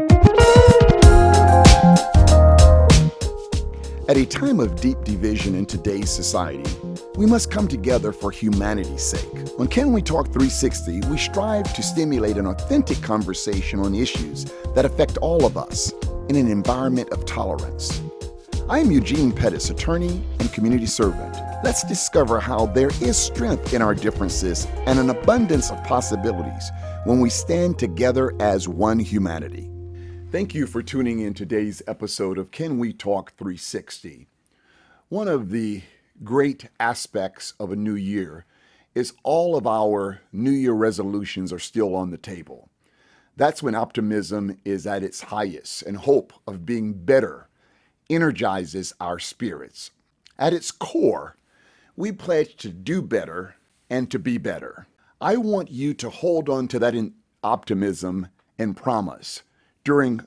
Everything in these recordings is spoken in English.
At a time of deep division in today's society, we must come together for humanity's sake. On Can We Talk 360, we strive to stimulate an authentic conversation on issues that affect all of us in an environment of tolerance. I am Eugene Pettis, attorney and community servant. Let's discover how there is strength in our differences and an abundance of possibilities when we stand together as one humanity. Thank you for tuning in today's episode of Can We Talk 360. One of the great aspects of a new year is all of our New Year resolutions are still on the table. That's when optimism is at its highest and hope of being better energizes our spirits. At its core, we pledge to do better and to be better. I want you to hold on to that optimism and promise during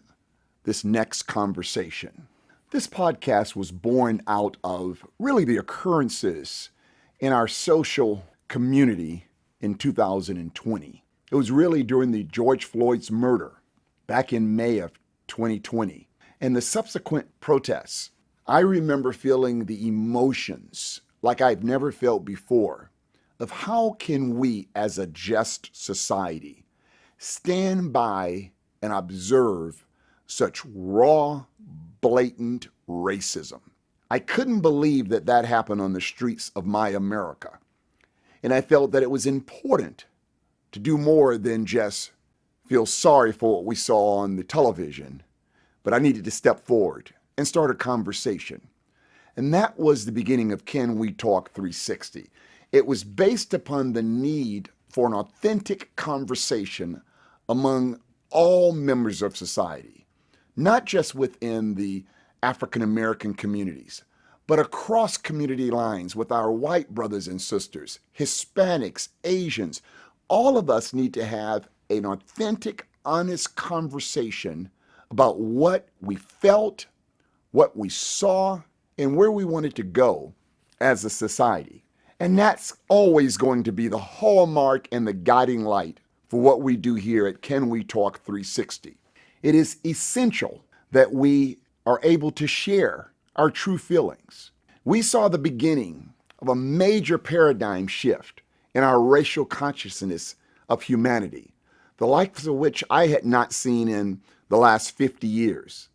this next conversation. This podcast was born out of really the occurrences in our social community in 2020. It was really during the George Floyd's murder back in May of 2020 and the subsequent protests. I remember feeling the emotions like I've never felt before of how can we as a just society stand by and observe such raw, blatant racism. I couldn't believe that that happened on the streets of my America. And I felt that it was important to do more than just feel sorry for what we saw on the television, but I needed to step forward and start a conversation. And that was the beginning of Can We Talk 360. It was based upon the need for an authentic conversation among all members of society, not just within the African American communities, but across community lines with our white brothers and sisters, Hispanics, Asians. All of us need to have an authentic, honest conversation about what we felt, what we saw, and where we wanted to go as a society. And that's always going to be the hallmark and the guiding light for what we do here at Can We Talk 360. It is essential that we are able to share our true feelings. We saw the beginning of a major paradigm shift in our racial consciousness of humanity, the likes of which I had not seen in the last 50 years.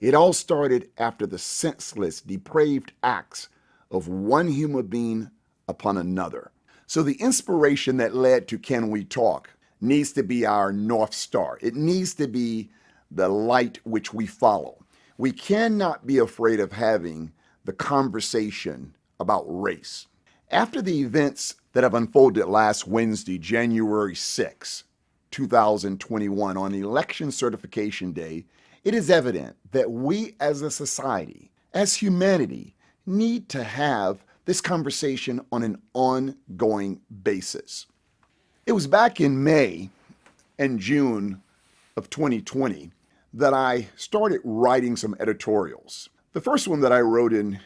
It all started after the senseless, depraved acts of one human being upon another. So the inspiration that led to Can We Talk needs to be our North Star. It needs to be the light which we follow. We cannot be afraid of having the conversation about race. After the events that have unfolded last Wednesday, January 6, 2021, on Election Certification Day, it is evident that we as a society, as humanity, need to have this conversation on an ongoing basis. It was back in May and June of 2020 that I started writing some editorials. The first one that I wrote in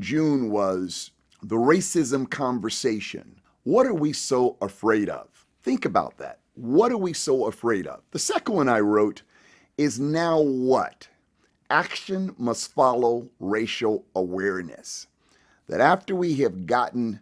June was The Racism Conversation. What are we so afraid of? Think about that. What are we so afraid of? The second one I wrote is Now What? Action must follow racial awareness. That after we have gotten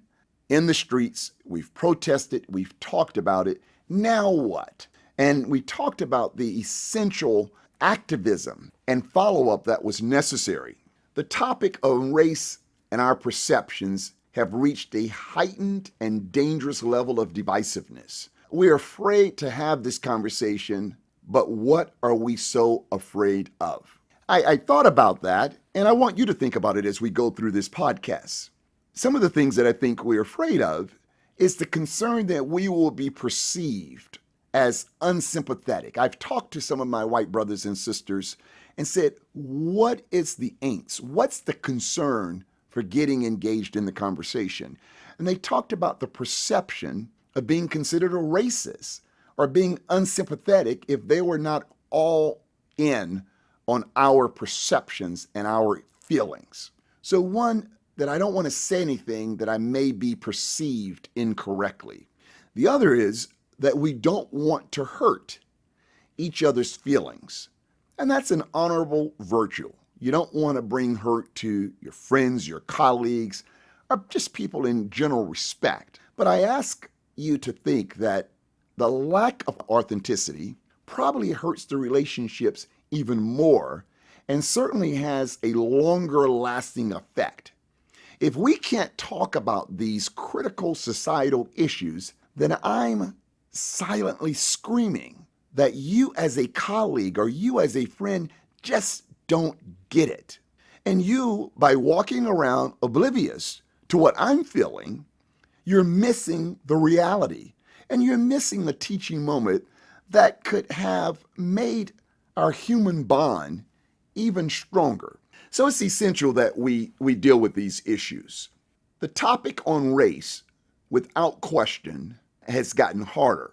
in the streets, we've protested, we've talked about it, now what? And we talked about the essential activism and follow-up that was necessary. The topic of race and our perceptions have reached a heightened and dangerous level of divisiveness. We're afraid to have this conversation, but what are we so afraid of? I thought about that, and I want you to think about it as we go through this podcast. Some of the things that I think we're afraid of is the concern that we will be perceived as unsympathetic. I've talked to some of my white brothers and sisters and said, what is the angst? What's the concern for getting engaged in the conversation? And they talked about the perception of being considered a racist or being unsympathetic if they were not all in on our perceptions and our feelings. So one, that I don't want to say anything that I may be perceived incorrectly. The other is that we don't want to hurt each other's feelings. And that's an honorable virtue. You don't want to bring hurt to your friends, your colleagues, or just people in general respect. But I ask you to think that the lack of authenticity probably hurts the relationships even more and certainly has a longer lasting effect. If we can't talk about these critical societal issues, then I'm silently screaming that you as a colleague or you as a friend just don't get it. And you, by walking around oblivious to what I'm feeling, you're missing the reality. And you're missing the teaching moment that could have made our human bond even stronger. So it's essential that we deal with these issues. The topic on race, without question, has gotten harder.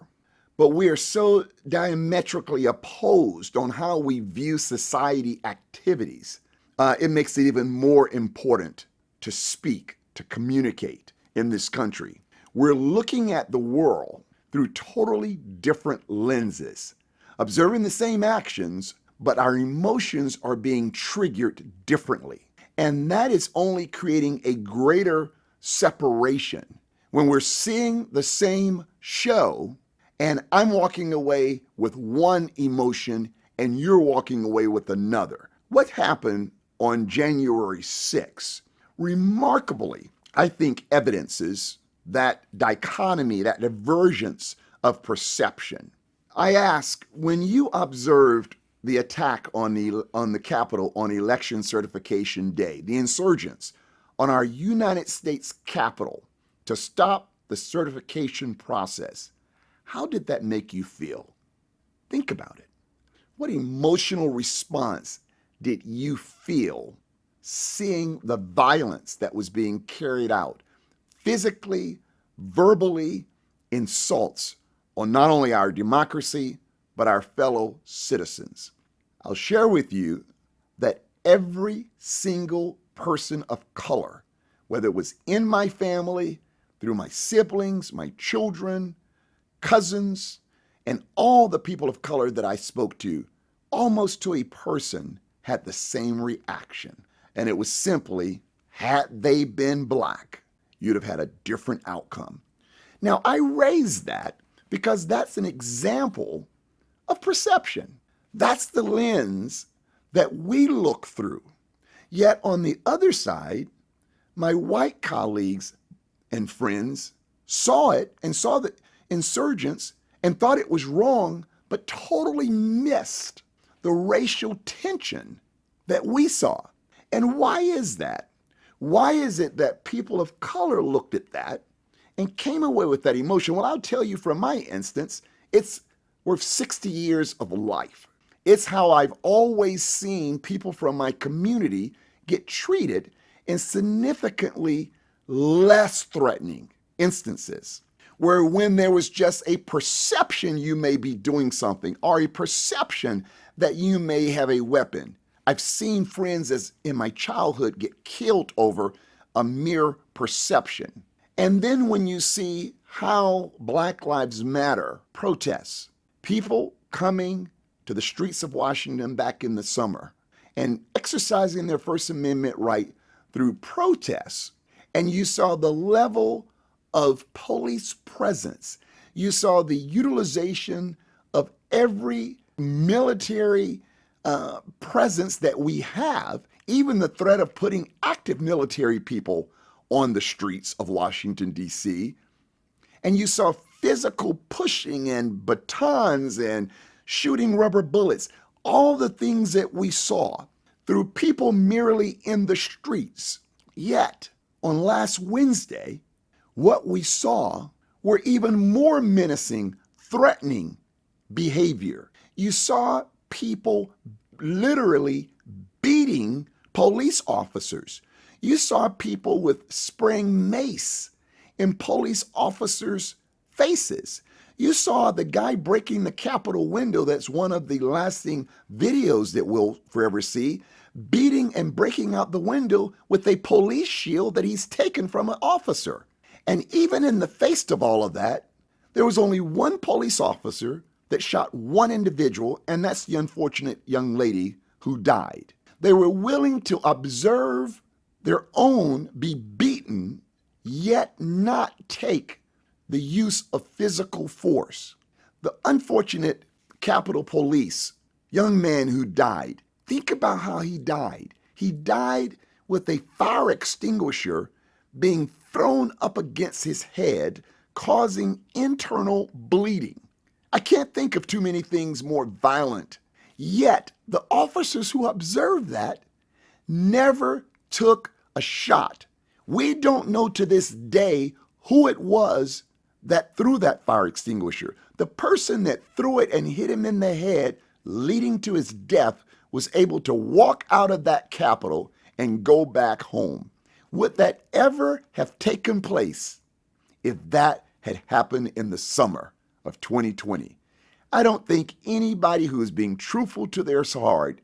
But we are so diametrically opposed on how we view society activities. It makes it even more important to speak, to communicate in this country. We're looking at the world through totally different lenses, observing the same actions, but our emotions are being triggered differently. And that is only creating a greater separation. When we're seeing the same show, and I'm walking away with one emotion and you're walking away with another. What happened on January 6th remarkably, I think, evidences that dichotomy, that divergence of perception. I ask, when you observed the attack on the Capitol on Election Certification Day, the insurgents on our United States Capitol to stop the certification process, how did that make you feel? Think about it. What emotional response did you feel seeing the violence that was being carried out, physically, verbally, insults on not only our democracy, but our fellow citizens? I'll share with you that every single person of color, whether it was in my family, through my siblings, my children, cousins, and all the people of color that I spoke to, almost to a person, had the same reaction. And it was simply, had they been black, you'd have had a different outcome. Now, I raise that because that's an example of perception. That's the lens that we look through. Yet on the other side, my white colleagues and friends saw it and saw the insurgents and thought it was wrong, but totally missed the racial tension that we saw. And why is that? Why is it that people of color looked at that and came away with that emotion? Well, I'll tell you from my instance, it's worth 60 years of life. It's how I've always seen people from my community get treated in significantly less threatening instances, where when there was just a perception you may be doing something or a perception that you may have a weapon. I've seen friends as in my childhood get killed over a mere perception. And then when you see how Black Lives Matter protests, people coming to the streets of Washington back in the summer and exercising their First Amendment right through protests, and you saw the level of police presence. You saw the utilization of every military presence that we have, even the threat of putting active military people on the streets of Washington, D.C. And you saw physical pushing and batons and shooting rubber bullets, all the things that we saw through people merely in the streets. Yet, on last Wednesday, what we saw were even more menacing, threatening behavior. You saw people literally beating police officers. You saw people with spraying mace in police officers' faces. You saw the guy breaking the Capitol window, that's one of the lasting videos that we'll forever see, beating and breaking out the window with a police shield that he's taken from an officer. And even in the face of all of that, there was only one police officer that shot one individual, and that's the unfortunate young lady who died. They were willing to observe their own be beaten, yet not take the use of physical force. The unfortunate Capitol Police young man who died, think about how he died. He died with a fire extinguisher being thrown up against his head, causing internal bleeding. I can't think of too many things more violent. Yet, the officers who observed that never took a shot. We don't know to this day who it was that threw that fire extinguisher. The person that threw it and hit him in the head, leading to his death, was able to walk out of that Capitol and go back home. Would that ever have taken place if that had happened in the summer of 2020? I don't think anybody who is being truthful to their heart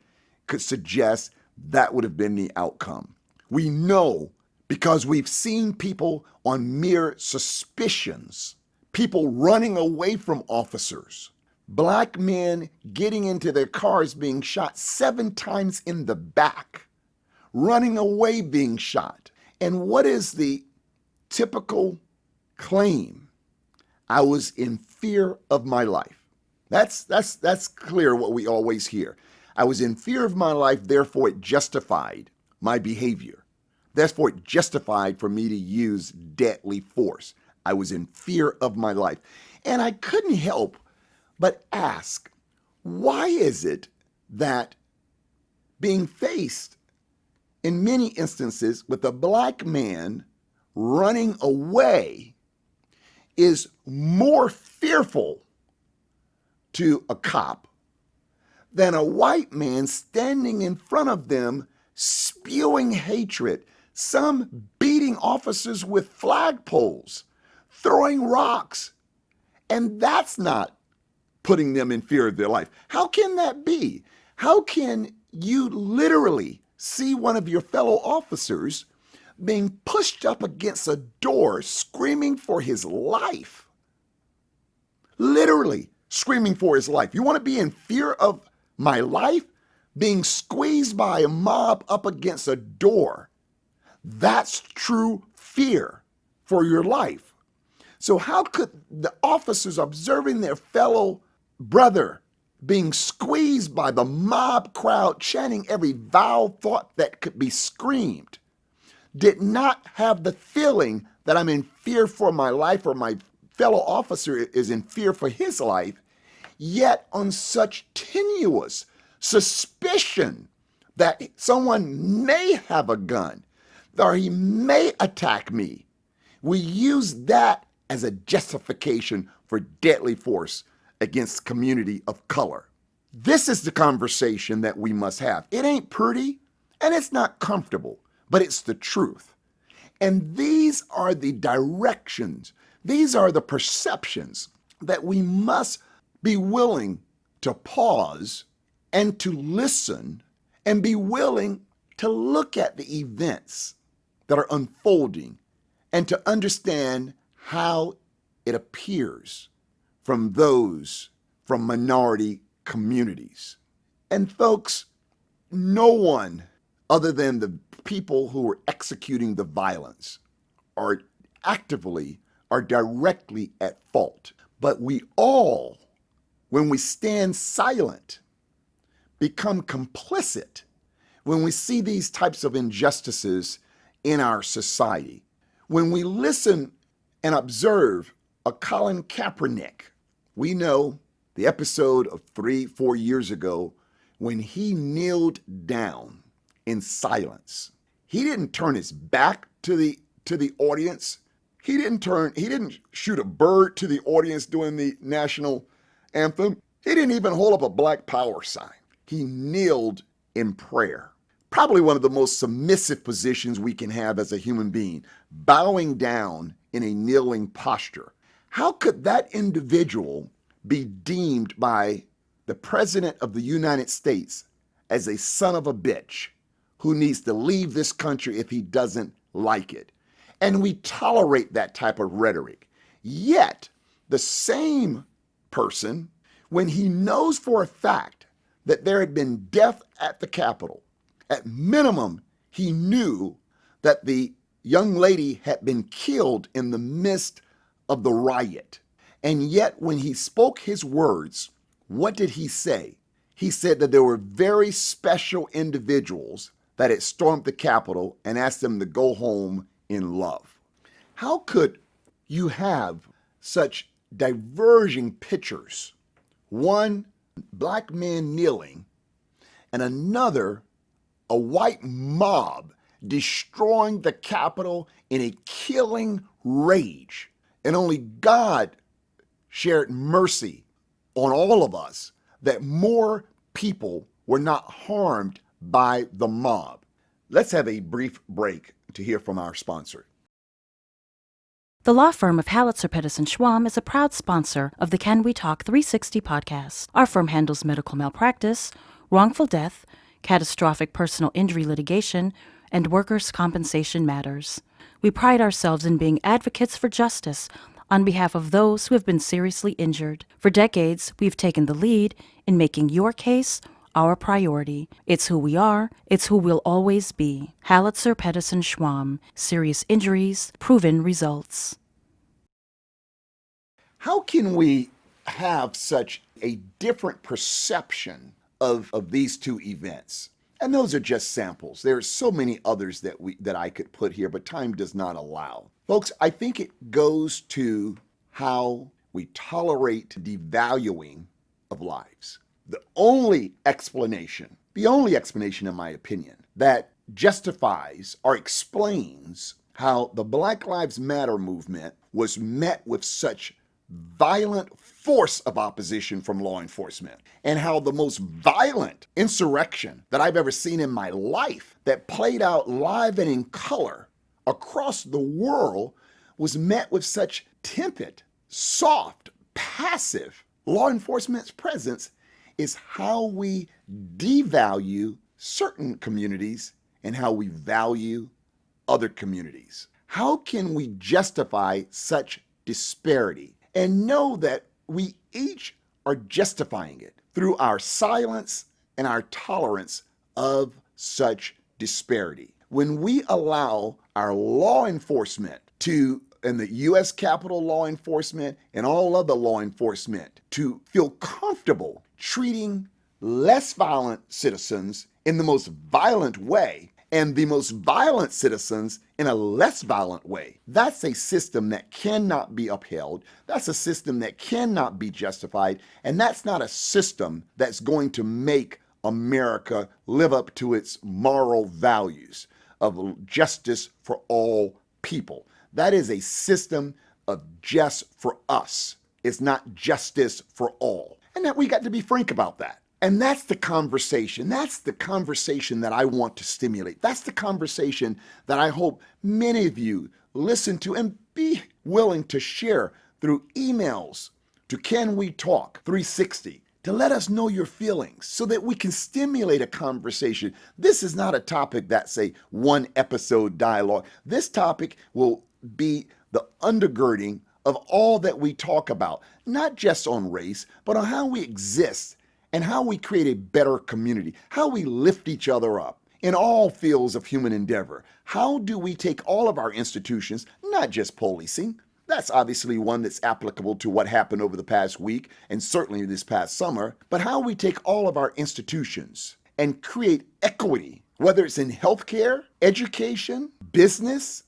could suggest that would have been the outcome. We know because we've seen people on mere suspicions, people running away from officers, black men getting into their cars being shot 7 times in the back, running away being shot. And what is the typical claim? I was in fear of my life. That's clear what we always hear. I was in fear of my life, therefore it justified my behavior. Therefore it justified for me to use deadly force. I was in fear of my life. And I couldn't help but ask, why is it that being faced in many instances with a black man running away is more fearful to a cop than a white man standing in front of them spewing hatred, some beating officers with flagpoles, throwing rocks, and that's not putting them in fear of their life? How can that be? How can you literally see one of your fellow officers being pushed up against a door screaming for his life? Literally screaming for his life. You want to be in fear of my life? Being squeezed by a mob up against a door. That's true fear for your life. So how could the officers observing their fellow brother being squeezed by the mob crowd chanting every vile thought that could be screamed, did not have the feeling that I'm in fear for my life or my fellow officer is in fear for his life, yet on such tenuous suspicion that someone may have a gun or he may attack me, we use that as a justification for deadly force against community of color. This is the conversation that we must have. It ain't pretty and it's not comfortable, but it's the truth. And these are the directions, these are the perceptions that we must be willing to pause and to listen and be willing to look at the events that are unfolding and to understand how it appears from those from minority communities. And folks, no one other than the people who are executing the violence are directly at fault. But we all, when we stand silent, become complicit when we see these types of injustices in our society. When we listen and observe a Colin Kaepernick, we know the episode of 3-4 years ago when he kneeled down in silence. He didn't turn his back to the audience. He didn't shoot a bird to the audience during the national anthem. He didn't even hold up a Black Power sign. He kneeled in prayer. Probably one of the most submissive positions we can have as a human being, bowing down in a kneeling posture. How could that individual be deemed by the President of the United States as a son of a bitch who needs to leave this country if he doesn't like it? And we tolerate that type of rhetoric. Yet, the same person when he knows for a fact that there had been death at the Capitol. At minimum, he knew that the young lady had been killed in the midst of the riot. And yet, when he spoke his words, what did he say? He said that there were very special individuals that had stormed the Capitol and asked them to go home in love. How could you have such diverging pictures? One, black man kneeling, and another, a white mob destroying the Capitol in a killing rage. And only God shared mercy on all of us that more people were not harmed by the mob. Let's have a brief break to hear from our sponsor. The law firm of Halitzer, Pettison Schwam is a proud sponsor of the Can We Talk 360 podcast. Our firm handles medical malpractice, wrongful death, catastrophic personal injury litigation, and workers' compensation matters. We pride ourselves in being advocates for justice on behalf of those who have been seriously injured. For decades, we've taken the lead in making your case our priority. It's who we are. It's who we'll always be. Halitzer, Pettison Schwam. Serious injuries, proven results. How can we have such a different perception of these two events? And those are just samples. There are so many others that I could put here, but time does not allow. Folks, I think it goes to how we tolerate devaluing of lives. The only explanation in my opinion, that justifies or explains how the Black Lives Matter movement was met with such violent force of opposition from law enforcement, and how the most violent insurrection that I've ever seen in my life that played out live and in color across the world was met with such tepid, soft, passive law enforcement's presence, is how we devalue certain communities and how we value other communities. How can we justify such disparity and know that we each are justifying it through our silence and our tolerance of such disparity? When we allow our law enforcement and the U.S. Capitol law enforcement and all other law enforcement to feel comfortable treating less violent citizens in the most violent way and the most violent citizens in a less violent way, that's a system that cannot be upheld. That's a system that cannot be justified. And that's not a system that's going to make America live up to its moral values of justice for all people. That is a system of just for us. It's not justice for all. And that we got to be frank about that. And that's the conversation. That's the conversation that I want to stimulate. That's the conversation that I hope many of you listen to and be willing to share through emails to Can We Talk 360 to let us know your feelings so that we can stimulate a conversation. This is not a topic that's a one episode dialogue. This topic will be the undergirding of all that we talk about, not just on race, but on how we exist and how we create a better community, how we lift each other up in all fields of human endeavor. How do we take all of our institutions, not just policing, that's obviously one that's applicable to what happened over the past week and certainly this past summer, but how we take all of our institutions and create equity, whether it's in healthcare, education, business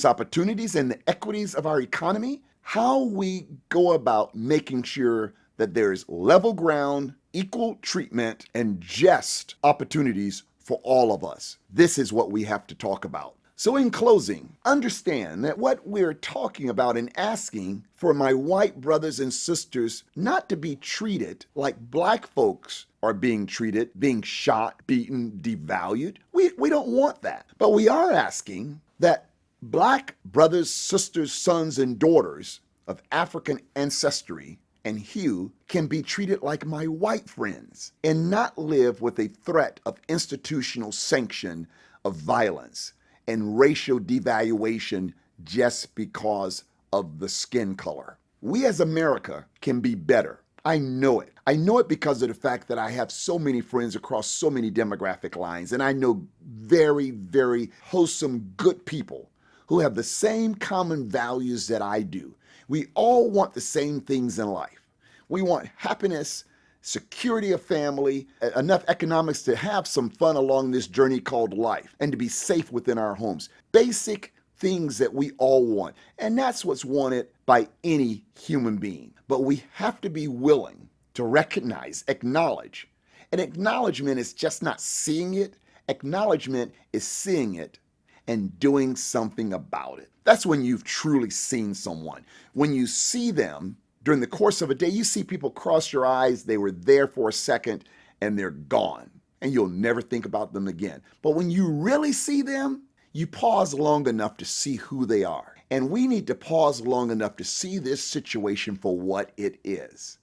opportunities, and the equities of our economy, how we go about making sure that there's level ground, equal treatment, and just opportunities for all of us. This is what we have to talk about. So in closing, understand that what we're talking about and asking for my white brothers and sisters not to be treated like black folks are being treated, being shot, beaten, devalued. We don't want that. But we are asking that black brothers, sisters, sons, and daughters of African ancestry and hue can be treated like my white friends and not live with a threat of institutional sanction of violence and racial devaluation just because of the skin color. We as America can be better. I know it. I know it because of the fact that I have so many friends across so many demographic lines, and I know very, very wholesome, good people who have the same common values that I do. We all want the same things in life. We want happiness, security of family, enough economics to have some fun along this journey called life, and to be safe within our homes. Basic things that we all want. And that's what's wanted by any human being. But we have to be willing to recognize, acknowledge. And acknowledgement is just not seeing it. Acknowledgement is seeing it and doing something about it. That's when you've truly seen someone. When you see them during the course of a day, you see people cross your eyes, they were there for a second, and they're gone. And you'll never think about them again. But when you really see them, you pause long enough to see who they are. And we need to pause long enough to see this situation for what it is.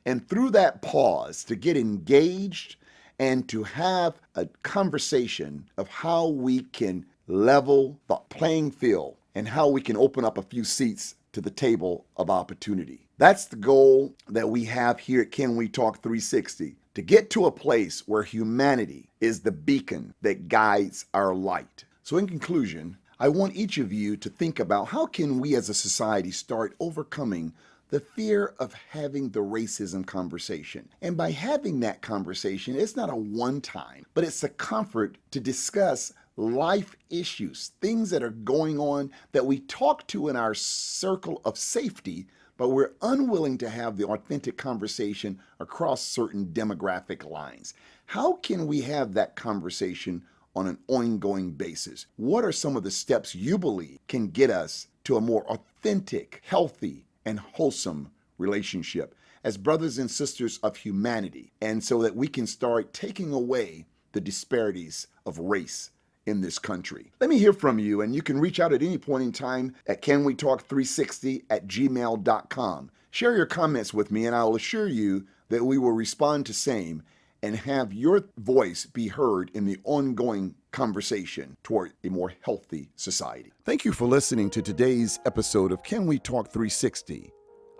And through that pause, to get engaged and to have a conversation of how we can level the playing field and how we can open up a few seats to the table of opportunity. That's the goal that we have here at Can We Talk 360, to get to a place where humanity is the beacon that guides our light. So in conclusion, I want each of you to think about how can we as a society start overcoming the fear of having the racism conversation. And by having that conversation, it's not a one-time, but it's a comfort to discuss life issues, things that are going on that we talk to in our circle of safety, but we're unwilling to have the authentic conversation across certain demographic lines. How can we have that conversation on an ongoing basis? What are some of the steps you believe can get us to a more authentic, healthy, and wholesome relationship as brothers and sisters of humanity, and so that we can start taking away the disparities of race in this country? Let me hear from you, and you can reach out at any point in time at canwetalk360@gmail.com. Share your comments with me, and I will assure you that we will respond to same and have your voice be heard in the ongoing conversation toward a more healthy society. Thank you for listening to today's episode of Can We Talk 360.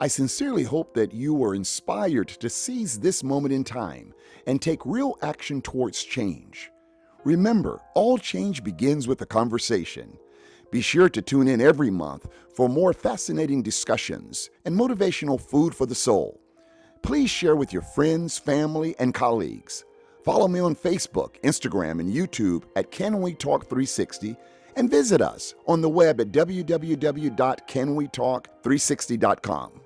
I sincerely hope that you were inspired to seize this moment in time and take real action towards change. Remember, all change begins with a conversation. Be sure to tune in every month for more fascinating discussions and motivational food for the soul. Please share with your friends, family, and colleagues. Follow me on Facebook, Instagram, and YouTube at Can We Talk 360, and visit us on the web at www.canwetalk360.com.